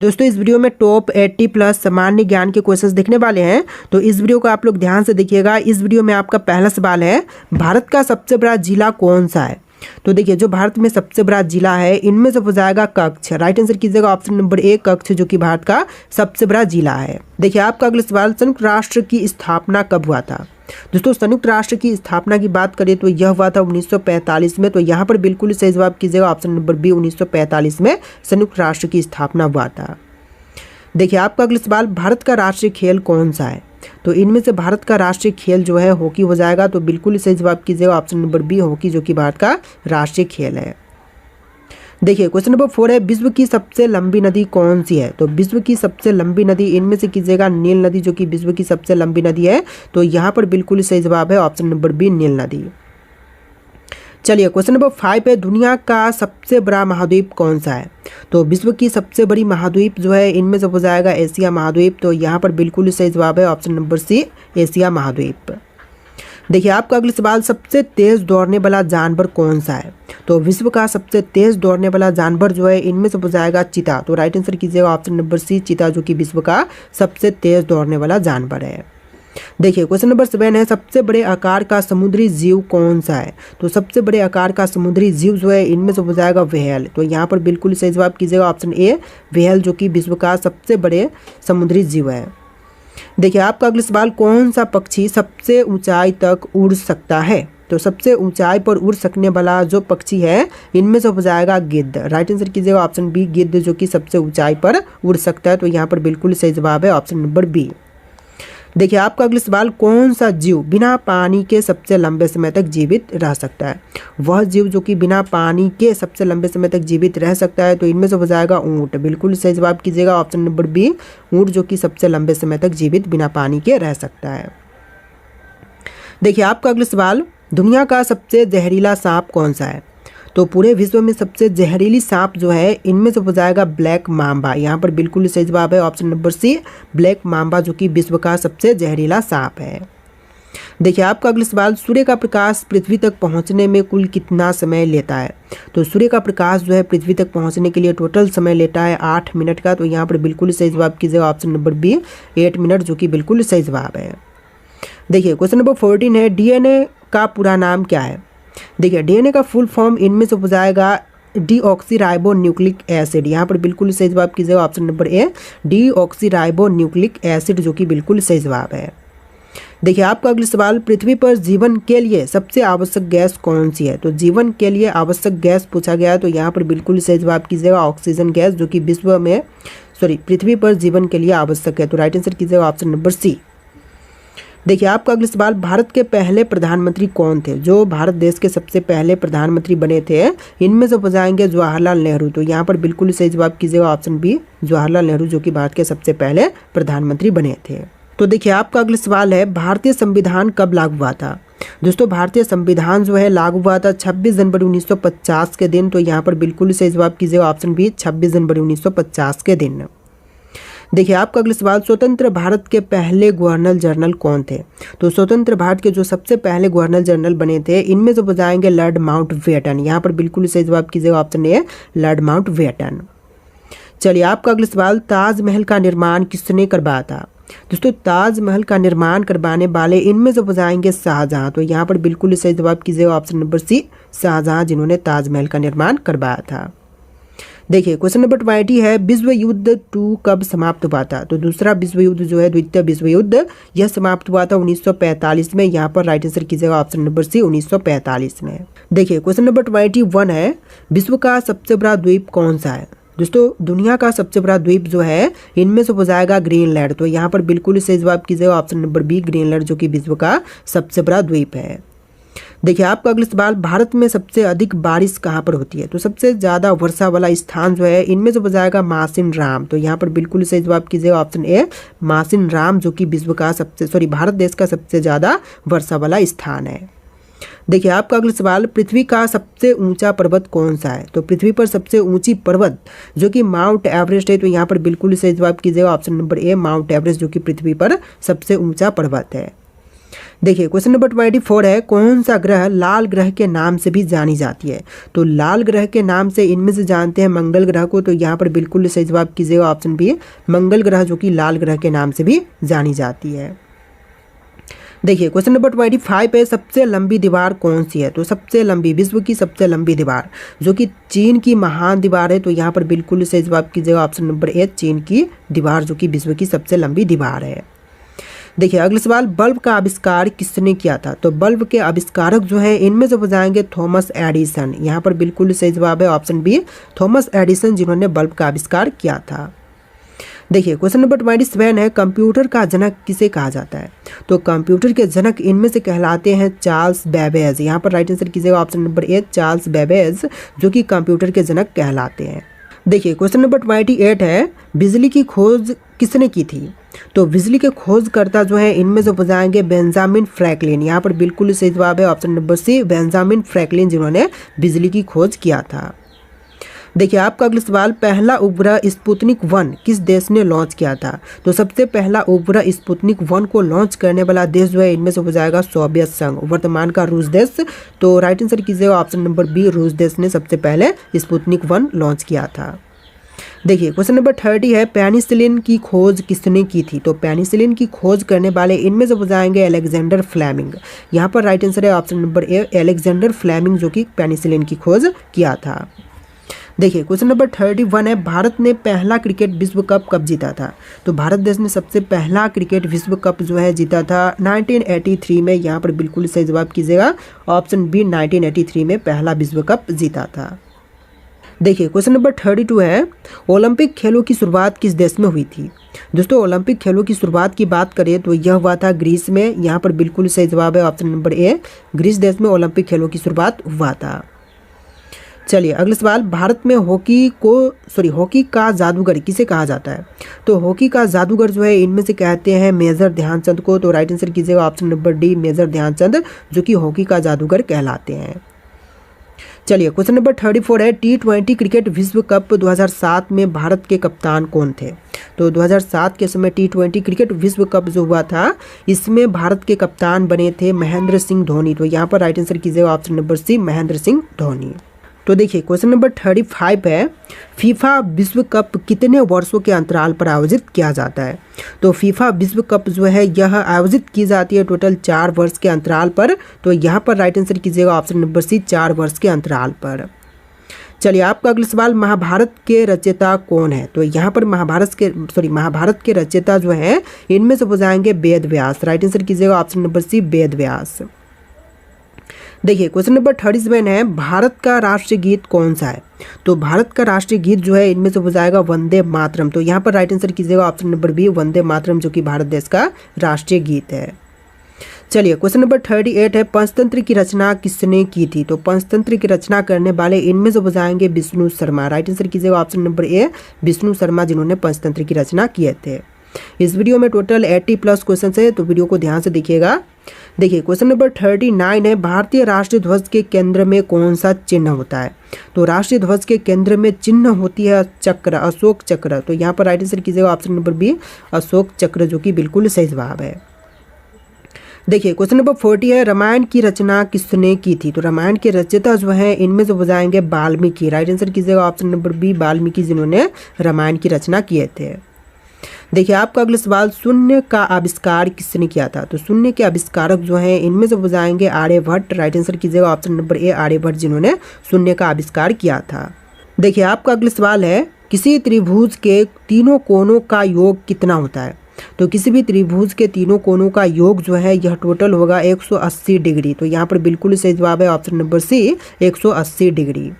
दोस्तों इस वीडियो में टॉप 80 प्लस सामान्य ज्ञान के क्वेश्चंस देखने वाले हैं, तो इस वीडियो को आप लोग ध्यान से देखिएगा। इस वीडियो में आपका पहला सवाल है, भारत का सबसे बड़ा जिला कौन सा है। तो देखिए, जो भारत में सबसे बड़ा जिला है इनमें से हो जाएगा कच्छ। राइट आंसर कीजिएगा ऑप्शन नंबर ए कच्छ, जो कि भारत का सबसे बड़ा जिला है। देखिए आपका अगला सवाल, संयुक्त राष्ट्र की स्थापना कब हुआ था। दोस्तों संयुक्त राष्ट्र की स्थापना की बात करें तो यह हुआ था 1945 में। तो यहाँ पर बिल्कुल सही जवाब कीजिएगा ऑप्शन नंबर बी, 1945 में संयुक्त राष्ट्र की स्थापना हुआ था। देखिए आपका अगला सवाल, भारत का राष्ट्रीय खेल कौन सा है। तो इनमें से भारत का राष्ट्रीय खेल जो है हॉकी हो जाएगा। तो बिल्कुल सही जवाब कीजिएगा ऑप्शन नंबर बी हॉकी, जो कि भारत का राष्ट्रीय खेल है। देखिए क्वेश्चन नंबर 4 है, विश्व की सबसे लंबी नदी कौन सी है। तो विश्व की सबसे लंबी नदी इनमें से कीजिएगा नील नदी, जो कि विश्व की सबसे लंबी नदी है। तो यहाँ पर बिल्कुल सही जवाब है ऑप्शन नंबर बी नील नदी। चलिए क्वेश्चन नंबर 5 है, दुनिया का सबसे बड़ा महाद्वीप कौन सा है। तो विश्व की सबसे बड़ी महाद्वीप जो है इनमें से हो जाएगा एशिया महाद्वीप। तो यहाँ पर बिल्कुल सही जवाब है ऑप्शन नंबर सी एशिया महाद्वीप। देखिए आपका अगला सवाल, सबसे तेज दौड़ने वाला जानवर कौन सा है। तो विश्व का सबसे तेज दौड़ने वाला जानवर जो है इनमें से हो जाएगा चीता। तो राइट आंसर कीजिएगा ऑप्शन नंबर सी चीता, जो कि विश्व का सबसे तेज दौड़ने वाला जानवर है। देखिए क्वेश्चन नंबर 7 है, सबसे बड़े आकार का समुद्री जीव कौन सा है। तो सबसे बड़े आकार का समुद्री जीव जो है इनमें से हो जाएगा व्हेल। तो यहाँ पर बिल्कुल सही जवाब कीजिएगा ऑप्शन ए व्हेल, जो कि विश्व का सबसे बड़े समुद्री जीव है। देखिए आपका अगला सवाल, कौन सा पक्षी सबसे ऊंचाई तक उड़ सकता है। तो सबसे ऊंचाई पर उड़ सकने वाला जो पक्षी है इनमें से हो जाएगा गिद्ध। राइट आंसर कीजिएगा ऑप्शन बी गिद्ध, जो कि सबसे ऊंचाई पर उड़ सकता है। तो यहाँ पर बिल्कुल सही जवाब है ऑप्शन नंबर बी। देखिए आपका अगला सवाल, कौन सा जीव बिना पानी के सबसे लंबे समय तक जीवित रह सकता है। वह जीव जो कि बिना पानी के सबसे लंबे समय तक जीवित रह सकता है। तो इनमें से हो जाएगा ऊंट। बिल्कुल सही जवाब कीजिएगा ऑप्शन नंबर बी ऊंट, जो कि सबसे लंबे समय तक जीवित बिना पानी के रह सकता है। देखिए आपका अगला सवाल, दुनिया का सबसे जहरीला सांप कौन सा है। तो पूरे विश्व में सबसे जहरीली सांप जो है इनमें से हो जाएगा ब्लैक मांबा। यहाँ पर बिल्कुल सही जवाब है option number C black mamba, जो कि विश्व का सबसे जहरीला सांप है। देखिए आपका अगला सवाल, सूर्य का प्रकाश पृथ्वी तक पहुँचने में कुल कितना समय लेता है। तो सूर्य का प्रकाश जो है पृथ्वी तक पहुँचने के लिए टोटल समय लेता है 8 मिनट का। तो यहाँ पर बिल्कुल सही जवाब कीजिएगा ऑप्शन नंबर बी 8 मिनट, जो कि बिल्कुल सही जवाब है। देखिए क्वेश्चन नंबर 14 है, डीएनए का पूरा नाम क्या है। देखिए डीएनए का फुल फॉर्म इनमें से हो जाएगा डीऑक्सीराइबो न्यूक्लिक एसिड। यहाँ पर बिल्कुल सही जवाब कीजिएगा ऑप्शन नंबर ए डीऑक्सीराइबो न्यूक्लिक एसिड, जो कि बिल्कुल सही जवाब है। देखिए आपका अगला सवाल, पृथ्वी पर जीवन के लिए सबसे आवश्यक गैस कौन सी है। तो जीवन के लिए आवश्यक गैस पूछा गया है। तो यहाँ पर बिल्कुल सही जवाब कीजिएगा ऑक्सीजन गैस, जो कि पृथ्वी पर जीवन के लिए आवश्यक है। तो राइट आंसर कीजिएगा ऑप्शन नंबर सी। देखिए आपका अगला सवाल, भारत के पहले प्रधानमंत्री कौन थे। जो भारत देश के सबसे पहले प्रधानमंत्री बने थे इनमें से हो जाएंगे जवाहरलाल नेहरू। तो यहाँ पर बिल्कुल सही जवाब कीजिएगा ऑप्शन बी जवाहरलाल नेहरू, जो कि भारत के सबसे पहले प्रधानमंत्री बने थे। तो देखिए आपका अगला सवाल है, भारतीय संविधान कब लागू हुआ था। दोस्तों भारतीय संविधान जो है लागू हुआ था 26 जनवरी 1950 के दिन। तो यहाँ पर बिल्कुल सही जवाब कीजिएगा ऑप्शन बी 26 जनवरी 1950 के दिन। देखिए आपका अगला सवाल, स्वतंत्र भारत के पहले गवर्नर जनरल कौन थे। तो स्वतंत्र भारत के जो सबसे पहले गवर्नर जनरल बने थे इनमें से हो जाएंगे लॉर्ड माउंटबेटन। यहाँ पर बिल्कुल सही जवाब कीजिएगा ऑप्शन ए लॉर्ड माउंटबेटन। चलिए आपका अगला सवाल, ताजमहल का निर्माण किसने करवाया था। दोस्तों ताजमहल का निर्माण करवाने वाले इनमें से हो जाएंगे शाहजहां। तो यहाँ पर बिल्कुल सही जवाब कीजिएगा ऑप्शन नंबर सी शाहजहां, जिन्होंने ताजमहल का निर्माण करवाया था। देखिए क्वेश्चन नंबर 20 है, विश्व युद्ध 2 कब समाप्त हुआ था। तो दूसरा विश्व युद्ध जो है द्वितीय विश्व युद्ध यह समाप्त हुआ था 1945 में। यहाँ पर राइट आंसर कीजिएगा ऑप्शन नंबर सी 1945 में। देखिए क्वेश्चन नंबर 21 है, विश्व का सबसे बड़ा द्वीप कौन सा है। दोस्तों दुनिया का सबसे बड़ा द्वीप जो है इनमें से हो जाएगा ग्रीनलैंड। तो यहाँ पर बिल्कुल सही जवाब कीजिएगा ऑप्शन नंबर बी ग्रीनलैंड, जो कि विश्व का सबसे बड़ा द्वीप है। देखिए आपका अगला सवाल, भारत में सबसे अधिक बारिश कहाँ पर होती है। तो सबसे ज़्यादा वर्षा वाला स्थान जो है इनमें से हो जाएगा मासिन राम। तो यहाँ पर बिल्कुल सही जवाब कीजिएगा ऑप्शन ए मासिन राम, जो कि विश्व का भारत देश का सबसे ज़्यादा वर्षा वाला स्थान है। देखिए आपका अगला सवाल, पृथ्वी का सबसे ऊंचा पर्वत कौन सा है। तो पृथ्वी पर सबसे ऊंची पर्वत जो कि माउंट एवरेस्ट है। तो यहाँ पर बिल्कुल सही जवाब कीजिएगा ऑप्शन नंबर ए माउंट एवरेस्ट, जो कि पृथ्वी पर सबसे ऊंचा पर्वत है। देखिए क्वेश्चन नंबर 24 है, कौन सा ग्रह लाल ग्रह के नाम से भी जानी जाती है? तो लाल ग्रह के नाम से इनमें से जानते हैं मंगल ग्रह को, तो यहाँ पर बिल्कुल सही जवाब कीजिएगा ऑप्शन बी, मंगल ग्रह जो कि लाल ग्रह के नाम से भी जानी जाती है। देखिए क्वेश्चन नंबर 25 है, सबसे लंबी दीवार कौन सी है? तो सबसे लंबी, विश्व की सबसे लंबी दीवार जो कि चीन की महान दीवार है, तो यहाँ पर बिल्कुल सही जवाब कीजिएगा ऑप्शन नंबर ए, चीन की दीवार जो कि विश्व की सबसे लंबी दीवार है। देखिए अगला सवाल, बल्ब का आविष्कार किसने किया था? तो बल्ब के आविष्कारक जो है इनमें से हो जाएंगे थॉमस एडिसन। यहाँ पर बिल्कुल सही जवाब है ऑप्शन बी, थॉमस एडिसन जिन्होंने बल्ब का आविष्कार किया था। देखिए क्वेश्चन नंबर 27 है, कंप्यूटर का जनक किसे कहा जाता है? तो कंप्यूटर के जनक इनमें से कहलाते हैं चार्ल्स बेबेज। यहाँ पर राइट आंसर कीजिएगा ऑप्शन नंबर ए, चार्ल्स बेबेज जो कि कंप्यूटर के जनक कहलाते हैं। देखिए क्वेश्चन नंबर 28 है, बिजली की खोज किसने की थी? तो बिजली के खोजकर्ता जो है इनमें से हो जाएंगे बेंजामिन फ्रैंकलिन। यहाँ पर बिल्कुल सही जवाब है option number C, Benjamin Franklin जिन्होंने बिजली की खोज किया था। देखिए आपका अगला सवाल, पहला उपग्रह स्पुतनिक 1 किस देश ने लॉन्च किया था? तो सबसे पहला उपग्रह स्पुतनिक 1 को लॉन्च करने वाला देश जो है इनमें से हो जाएगा सोवियत संघ, वर्तमान का रूस देश। तो राइट आंसर कीजिएगा ऑप्शन नंबर बी, रूस देश ने सबसे पहले स्पुतनिक 1 लॉन्च किया था। देखिए क्वेश्चन नंबर 30 है, पेनिसिलिन की खोज किसने की थी? तो पेनिसिलिन की खोज करने वाले इनमें से हो जाएंगे अलेक्जेंडर फ्लेमिंग। यहाँ पर राइट आंसर है option number A, Alexander Fleming जो कि पेनिसिलिन की खोज किया था। देखिए क्वेश्चन नंबर 31 है, भारत ने पहला क्रिकेट विश्व कप कब जीता था? तो भारत देश ने सबसे पहला क्रिकेट विश्व कप जो है जीता था 1983 में। यहाँ पर बिल्कुल सही जवाब कीजिएगा ऑप्शन बी, 1983 में पहला विश्व कप जीता था। देखिए क्वेश्चन नंबर 32 है, ओलंपिक खेलों की शुरुआत किस देश में हुई थी? दोस्तों ओलंपिक खेलों की शुरुआत की बात करें तो यह हुआ था ग्रीस में। यहाँ पर बिल्कुल सही जवाब है ऑप्शन नंबर ए, ग्रीस देश में ओलंपिक खेलों की शुरुआत हुआ था। चलिए अगला सवाल, भारत में हॉकी का जादूगर किसे कहा जाता है? तो हॉकी का जादूगर जो है इनमें से कहते हैं मेजर ध्यानचंद को। तो राइट आंसर कीजिएगा option number D, major Dhyanchand जो कि हॉकी का जादूगर कहलाते हैं। चलिए क्वेश्चन नंबर 34 है, T20 क्रिकेट विश्व कप 2007 में भारत के कप्तान कौन थे? तो 2007 के समय T20 क्रिकेट विश्व कप जो हुआ था इसमें भारत के कप्तान बने थे महेंद्र सिंह धोनी। तो यहाँ पर राइट आंसर कीजिएगा option number C, Mahendra Singh Dhoni. तो देखिए क्वेश्चन नंबर 35 है, फीफा विश्व कप कितने वर्षों के अंतराल पर आयोजित किया जाता है? तो फीफा विश्व कप जो है यह आयोजित की जाती है टोटल 4 वर्ष के अंतराल पर। तो यहाँ पर राइट आंसर कीजिएगा ऑप्शन नंबर सी, 4 वर्ष के अंतराल पर। चलिए आपका अगला सवाल, महाभारत के रचयिता कौन है? तो यहाँ पर महाभारत के रचयिता जो है इनमें से हो जाएंगे वेद व्यास। राइट आंसर कीजिएगा ऑप्शन नंबर सी, वेद व्यास। देखिए क्वेश्चन नंबर 37 है, भारत का राष्ट्रीय गीत कौन सा है? तो भारत का राष्ट्रीय गीत जो है इनमें से हो जाएगा वंदे मातरम। तो यहाँ पर राइट आंसर कीजिएगा option number B, Vande Mataram जो कि भारत देश का राष्ट्रीय गीत है। चलिए क्वेश्चन नंबर 38 है, पंचतंत्र की रचना किसने की थी? तो पंचतंत्र की रचना करने वाले इनमें से हो जाएंगे विष्णु शर्मा। राइट आंसर कीजिएगा ऑप्शन नंबर ए, विष्णु शर्मा जिन्होंने पंचतंत्र की रचना किए थे। इस वीडियो में टोटल 80+ क्वेश्चन है, तो वीडियो को ध्यान से देखिएगा। देखिए क्वेश्चन नंबर 39 है, भारतीय राष्ट्रीय ध्वज के केंद्र में कौन सा चिन्ह होता है? तो राष्ट्रीय ध्वज के केंद्र में चिन्ह होती है चक्र, अशोक चक्र। तो यहाँ पर राइट आंसर कीजिएगा ऑप्शन नंबर बी, अशोक चक्र जो कि बिल्कुल सही जवाब है। देखिए क्वेश्चन नंबर 40 है, रामायण की रचना किसने की थी? तो रामायण के रचयिता जो है इनमें से हो जाएंगे वाल्मीकि। राइट आंसर कीजिएगा ऑप्शन नंबर बी, वाल्मीकि जिन्होंने रामायण की रचना किए थे। देखिए आपका अगला सवाल, शून्य का आविष्कार किसने किया था? तो शून्य के आविष्कारक जो हैं इनमें से हो जाएंगे आर्यभट्ट। राइट आंसर कीजिएगा ऑप्शन नंबर ए, आर्यभट्ट जिन्होंने शून्य का आविष्कार किया था। देखिए आपका अगला सवाल है, किसी त्रिभुज के तीनों कोनों का योग कितना होता है? तो किसी भी त्रिभुज के तीनों कोनों का योग जो है यह टोटल होगा 180 डिग्री। तो यहाँ पर बिल्कुल सही जवाब है ऑप्शन नंबर सी, 180 डिग्री।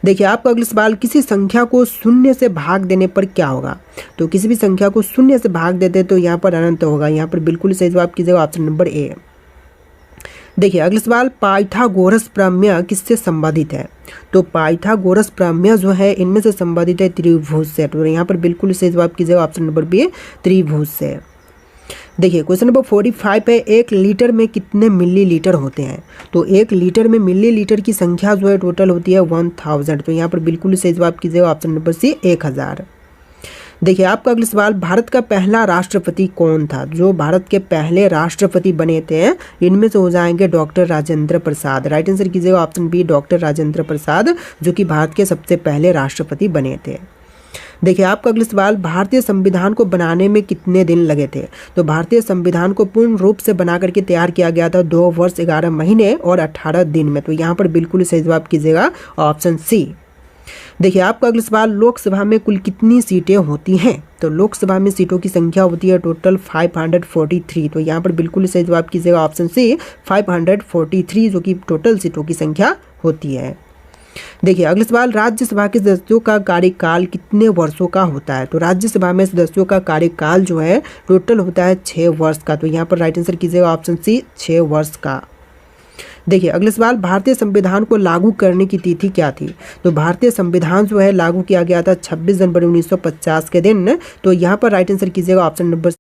देखिए आपका अगला सवाल, किसी संख्या को शून्य से भाग देने पर क्या होगा? तो किसी भी संख्या को शून्य से भाग देते तो यहाँ पर अनंत होगा। यहाँ पर बिल्कुल सही जवाब कीजिएगा ऑप्शन नंबर ए। देखिए अगला सवाल, पाइथागोरस प्रमेय किससे संबंधित है? तो पाइथागोरस प्रमेय जो है इनमें से संबंधित है त्रिभुज से। तो यहाँ पर बिल्कुल सही जवाब कीजिएगा ऑप्शन नंबर बी, त्रिभुज से। देखिए क्वेश्चन नंबर 45 है, 1 लीटर में कितने मिलीलीटर होते हैं? तो 1 लीटर में मिलीलीटर की संख्या जो है टोटल होती है 1000। तो यहाँ पर बिल्कुल सही जवाब कीजिएगा ऑप्शन नंबर सी, 1000। देखिए आपका अगला सवाल, भारत का पहला राष्ट्रपति कौन था? जो भारत के पहले राष्ट्रपति बने थे इनमें से हो जाएंगे doctor Rajendra Prasad. Right answer कीजिएगा option B, doctor Rajendra Prasad, जो कि भारत के सबसे पहले राष्ट्रपति बने थे। देखिए आपका अगला सवाल, भारतीय संविधान को बनाने में कितने दिन लगे थे? तो भारतीय संविधान को पूर्ण रूप से बना करके तैयार किया गया था 2 वर्ष 11 महीने और 18 दिन में। तो यहाँ पर बिल्कुल सही जवाब कीजिएगा ऑप्शन सी। देखिए आपका अगला सवाल, लोकसभा में कुल कितनी सीटें होती हैं? तो लोकसभा में सीटों की संख्या होती है टोटल 543। तो यहाँ पर बिल्कुल सही जवाब कीजिएगा ऑप्शन सी 543, जो कि टोटल सीटों की संख्या होती है। देखिए अगला सवाल, राज्यसभा के सदस्यों का कार्यकाल कितने वर्षों का होता है? तो राज्यसभा में सदस्यों का कार्यकाल जो है टोटल होता है 6 वर्ष का। तो यहाँ पर राइट आंसर कीजिएगा ऑप्शन सी 6 वर्ष का। देखिए अगला सवाल, भारतीय संविधान को लागू करने की तिथि क्या थी? तो भारतीय संविधान जो है लागू किया गया था 26 जनवरी 1950 के दिन। तो यहाँ पर राइट आंसर कीजिएगा ऑप्शन नंबर